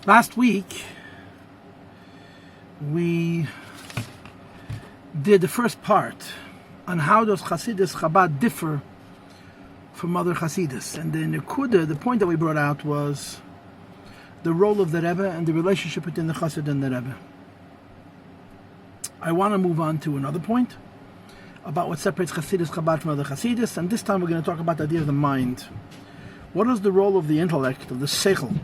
Last week, we did the first part on how does Chassidus Chabad differ from other Chassidus. And the point that we brought out was the role of the Rebbe and the relationship between the Chassid and the Rebbe. I want to move on to another point about what separates Chassidus Chabad from other Chassidus, and this time we're going to talk about the idea of the mind. What is the role of the intellect, of the seichel,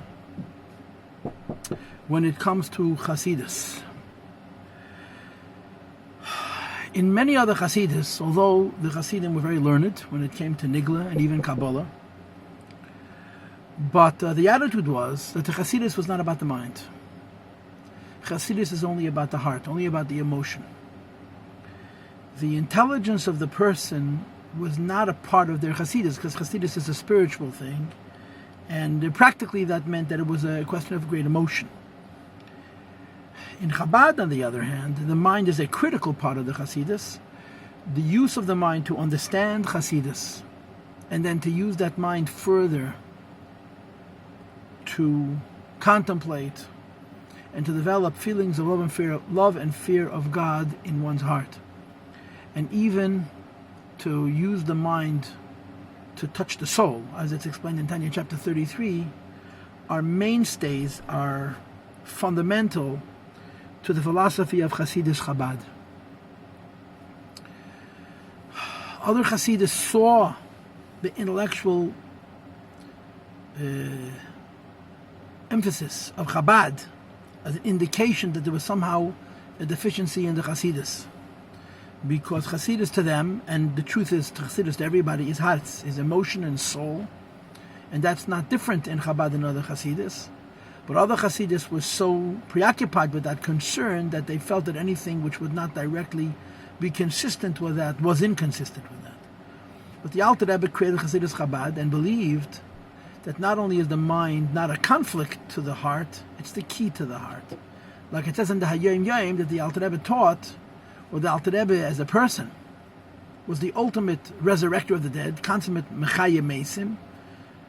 when it comes to Chassidus? In many other Chassidus, although the Chassidim were very learned when it came to Nigla and even Kabbalah, but the attitude was that the Chassidus was not about the mind. Chassidus is only about the heart, only about the emotion. The intelligence of the person was not a part of their Chassidus, because Chassidus is a spiritual thing, and practically that meant that it was a question of great emotion. In Chabad, on the other hand, the mind is a critical part of the Chassidus. The use of the mind to understand Chassidus, and then to use that mind further to contemplate and to develop feelings of love and fear of God in one's heart, and even to use the mind to touch the soul, as it's explained in Tanya chapter 33, are mainstays, are fundamental to the philosophy of Chassidus Chabad. Other Chassidus saw the intellectual emphasis of Chabad as an indication that there was somehow a deficiency in the Chassidus, because Chassidus to them, and the truth is Chassidus to everybody, is heart, is emotion and soul, and that's not different in Chabad than other Chassidus. But other Chassidus were so preoccupied with that concern that they felt that anything which would not directly be consistent with that was inconsistent with that. But the Alter Rebbe created Chassidus Chabad and believed that not only is the mind not a conflict to the heart, it's the key to the heart. Like it says in the Hayom Yom that the Alter Rebbe taught, or the Alter Rebbe as a person was the ultimate resurrector of the dead, consummate Mechaye Mesim.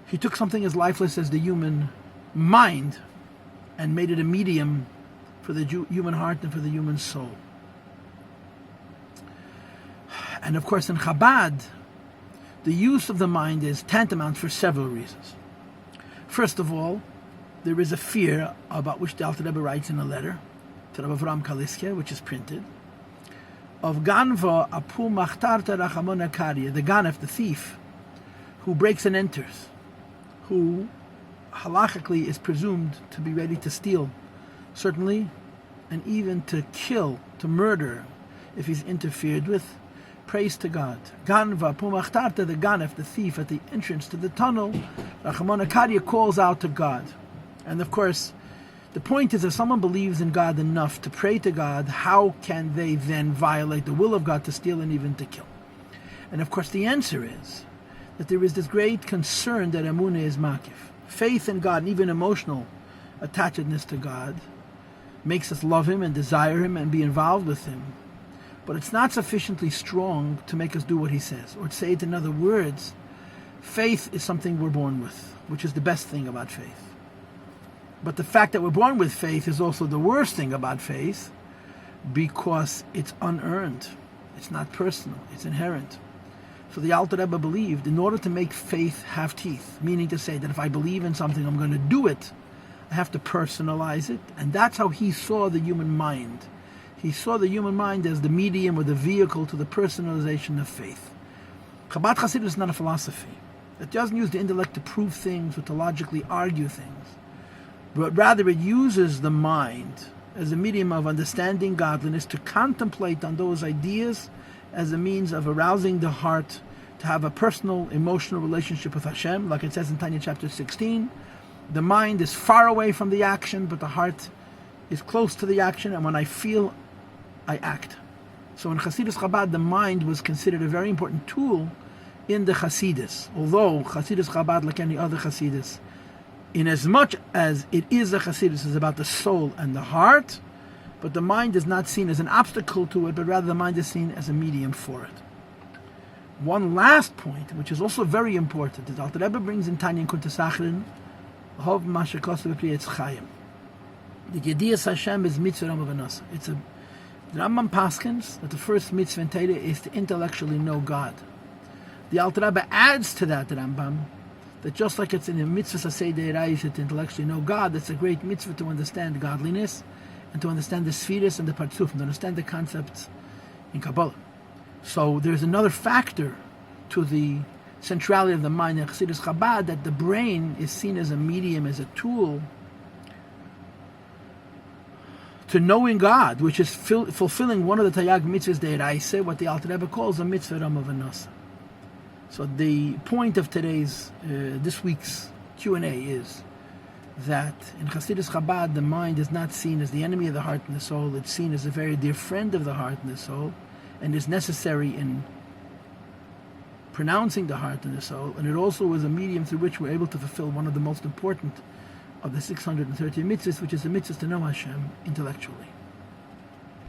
He took something as lifeless as the human mind and made it a medium for the human heart and for the human soul. And of course in Chabad, the use of the mind is tantamount for several reasons. First of all, there is a fear about which the Alter Rebbe writes in a letter to Rabbi Avram Kaliske, which is printed, of Ganva Apu Machtarta Rachamon Akaria, the Ganef, the thief, who breaks and enters, who halachically is presumed to be ready to steal, certainly, and even to kill, to murder, if he's interfered with. Praise to God. Ganva Pumachtarta, the Ganef, the thief, at the entrance to the tunnel, Rachamon Akaria calls out to God. And of course, the point is, if someone believes in God enough to pray to God, how can they then violate the will of God to steal and even to kill? And of course the answer is that there is this great concern that Emunah is makif. Faith in God and even emotional attachedness to God makes us love Him and desire Him and be involved with Him. But it's not sufficiently strong to make us do what He says. Or to say it in other words, faith is something we're born with, which is the best thing about faith. But the fact that we're born with faith is also the worst thing about faith, because it's unearned. It's not personal. It's inherent. So the Alter Rebbe believed, in order to make faith have teeth, meaning to say that if I believe in something, I'm going to do it, I have to personalize it. And that's how he saw the human mind. He saw the human mind as the medium or the vehicle to the personalization of faith. Chabad Chassidus is not a philosophy. It doesn't use the intellect to prove things or to logically argue things, but rather it uses the mind as a medium of understanding godliness, to contemplate on those ideas as a means of arousing the heart to have a personal, emotional relationship with Hashem. Like it says in Tanya chapter 16, the mind is far away from the action, but the heart is close to the action, and when I feel, I act. So in Chassidus Chabad, the mind was considered a very important tool in the Chassidus. Although Chassidus Chabad, like any other Chassidus, in as much as it is a Chassidus, is about the soul and the heart, but the mind is not seen as an obstacle to it, but rather the mind is seen as a medium for it. One last point, which is also very important, is Alter Rebbe brings in Tanya and Kuntasachrin, Hov Mashakosav Priyetz Chayim. The Yediyas Hashem is mitzvah Rama v'nasa. The Rambam paskins that the first mitzvah in Torah is to intellectually know God. The Alter Rebbe adds to that, the Rambam, that just like it's in the mitzvah Sasei De'erais to intellectually know God, it's a great mitzvah to understand godliness and to understand the spheres and the partzuf, and to understand the concepts in Kabbalah. So there's another factor to the centrality of the mind in Chassidus Chabad, that the brain is seen as a medium, as a tool to knowing God, which is fulfilling one of the Tayag mitzvahs De'erais, what the Alter Rebbe calls a mitzvah Rama v'nasa. So the point of today's, this week's Q&A is that in Chassidus Chabad, the mind is not seen as the enemy of the heart and the soul. It's seen as a very dear friend of the heart and the soul, and is necessary in pronouncing the heart and the soul. And it also is a medium through which we're able to fulfill one of the most important of the 630 mitzvahs, which is the mitzvahs to know Hashem intellectually.